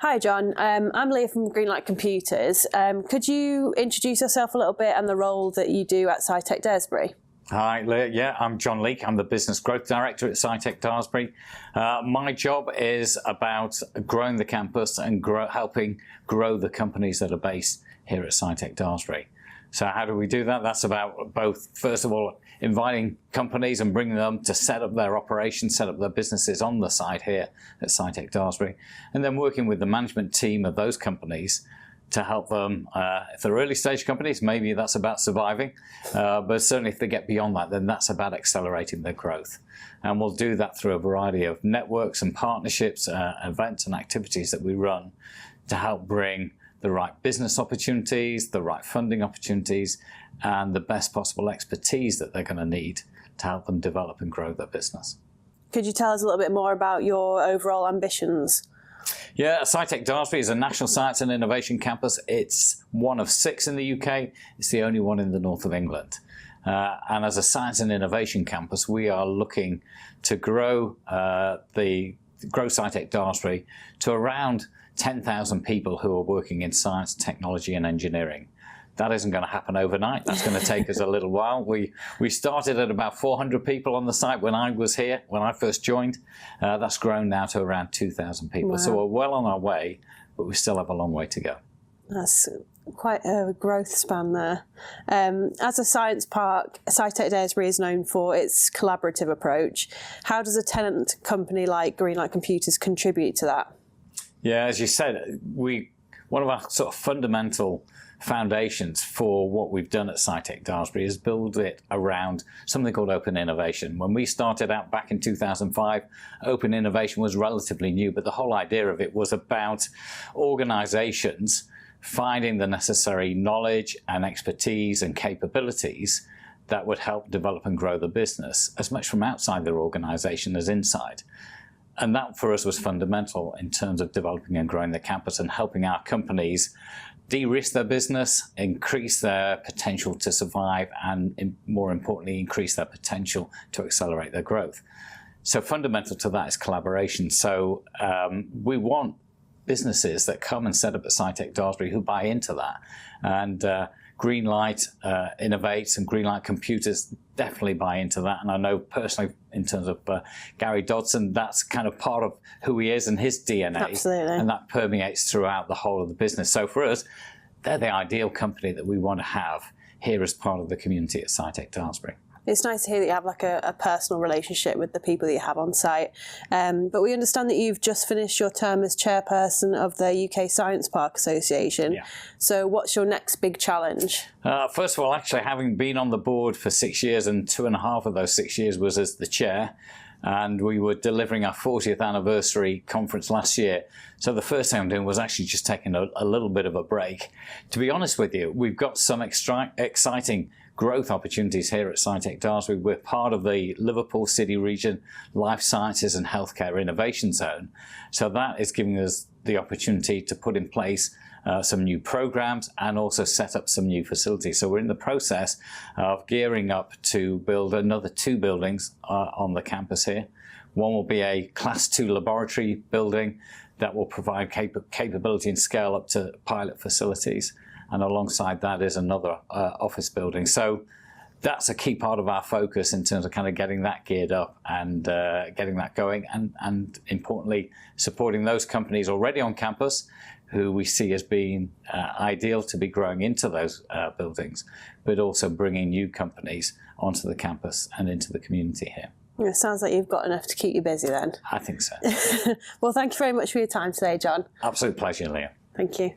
Hi John, I'm Leah from Greenlight Computers. Could you introduce yourself a little bit and the role that you do at Sci Tech Daresbury? Hi Leah, yeah, I'm John Leake. I'm the Business Growth Director at Sci Tech Daresbury. My job is about growing the campus and helping grow the companies that are based here at Sci Tech Daresbury. So how do we do that? That's about both, first of all, inviting companies and bringing them to set up their operations, set up their businesses on the site here at Sci Tech Daresbury, and then working with the management team of those companies to help them. If they're early stage companies, maybe that's about surviving, but certainly if they get beyond that, then that's about accelerating their growth. And we'll do that through a variety of networks and partnerships, events and activities that we run to help bring the right business opportunities, the right funding opportunities, and the best possible expertise that they're going to need to help them develop and grow their business. Could you tell us a little bit more about your overall ambitions? Yeah, Sci Tech Daresbury is a national science and innovation campus. It's one of 6 in the UK. It's the only one in the north of England. And as a science and innovation campus, we are looking to grow Sci Tech Daresbury to around 10,000 people who are working in science, technology and engineering. That isn't going to happen overnight. That's going to take us a little while. We started at about 400 people on the site when I was here, when I first joined. That's grown now to around 2,000 people. Wow. So we're well on our way, but we still have a long way to go. That's quite a growth span there. As a science park, Sci Tech Daresbury is known for its collaborative approach. How does a tenant company like Greenlight Computers contribute to that? Yeah, as you said, one of our sort of fundamental foundations for what we've done at Sci Tech Daresbury is build it around something called open innovation. When we started out back in 2005, open innovation was relatively new, but the whole idea of it was about organizations finding the necessary knowledge and expertise and capabilities that would help develop and grow the business, as much from outside their organization as inside. And that for us was fundamental in terms of developing and growing the campus and helping our companies de-risk their business, increase their potential to survive, and more importantly, increase their potential to accelerate their growth. So fundamental to that is collaboration. So we want businesses that come and set up at Sci Tech Daresbury who buy into that. And Greenlight innovates, and Greenlight Computers definitely buy into that. And I know personally, in terms of Gary Dodson, that's kind of part of who he is and his DNA. Absolutely. And that permeates throughout the whole of the business. So for us, they're the ideal company that we want to have here as part of the community at Sci Tech Daresbury. It's nice to hear that you have like a personal relationship with the people that you have on site. But we understand that you've just finished your term as chairperson of the UK Science Park Association. Yeah. So what's your next big challenge? First of all, actually, having been on the board for 6 years, and 2.5 of those 6 years was as the chair, and we were delivering our 40th anniversary conference last year. So the first thing I'm doing was actually just taking a little bit of a break. To be honest with you, we've got some exciting growth opportunities here at Sci Tech Daresbury. We're part of the Liverpool City Region Life Sciences and Healthcare Innovation Zone. So that is giving us the opportunity to put in place some new programs and also set up some new facilities. So we're in the process of gearing up to build another 2 buildings on the campus here. One will be a Class 2 laboratory building that will provide capability and scale up to pilot facilities. And alongside that is another office building. So that's a key part of our focus in terms of kind of getting that geared up and getting that going, and importantly, supporting those companies already on campus who we see as being ideal to be growing into those buildings, but also bringing new companies onto the campus and into the community here. It sounds like you've got enough to keep you busy then. I think so. Well, thank you very much for your time today, John. Absolute pleasure, Leah. Thank you.